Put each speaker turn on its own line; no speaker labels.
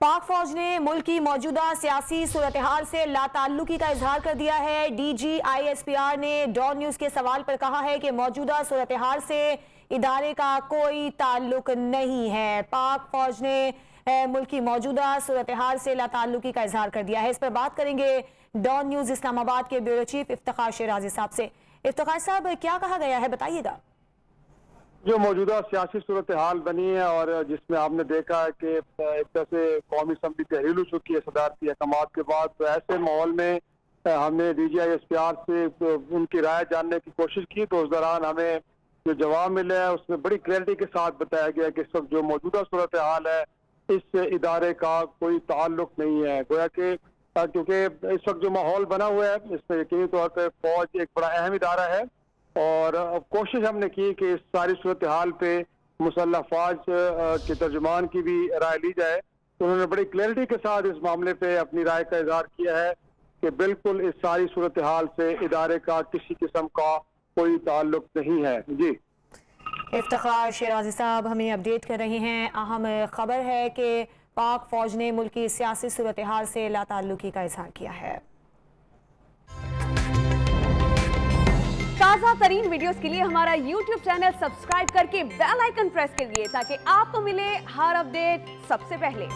पाक फौज ने मुल्क की मौजूदा सियासी सूरत-ए-हाल से लाताल्लुकी का इजहार कर दिया है। DGISPR ने डॉन न्यूज के सवाल पर कहा है कि मौजूदा सूरत-ए-हाल से इदारे का कोई ताल्लुक नहीं है। पाक फौज ने मुल्क की मौजूदा सूरत-ए-हाल से लाताल्लुकी का इजहार कर दिया है। इस पर बात करेंगे डॉन न्यूज इस्लामाबाद के ब्यूरो चीफ इफ्तिखार शिराजी साहब से। इफ्तिखार साहब, क्या कहा गया है, बताइएगा।
जो मौजूदा सियासी सूरत हाल बनी है और जिसमें आपने देखा है कि एक तरह से कौमी असम्बली तहरील हो चुकी है सदारती अहकामात के बाद, तो ऐसे माहौल में हमने DGISPR से उनकी राय जानने की कोशिश की। तो उस दौरान हमें जो जवाब मिला है उसमें बड़ी क्लैरिटी के साथ बताया गया कि इस वक्त जो मौजूदा सूरत हाल है इस इदारे का कोई ताल्लुक नहीं है। गोया कि क्योंकि इस वक्त जो माहौल बना हुआ है इसमें यकीनी तौर पर फौज एक बड़ा अहम इदारा है और कोशिश हमने की कि इस सारी सूरत हाल पे मुसल्लह फौज के तर्जुमान की भी राय ली जाए। तो उन्होंने बड़ी क्लैरिटी के साथ इस मामले पे अपनी राय का इजहार किया है कि बिल्कुल इस सारी सूरत हाल से इदारे का किसी किस्म का कोई ताल्लुक नहीं है। जी,
इफ्तिखार शिराजी साहब हमें अपडेट कर रहे हैं। अहम खबर है कि पाक फौज ने मुल्क की सियासी सूरत हाल से लाताल्लुकी का इजहार किया है।
ताज़ा तरीन वीडियोस के लिए हमारा YouTube चैनल सब्सक्राइब करके बेल आइकन प्रेस करिए ताकि आपको मिले हर अपडेट सबसे पहले।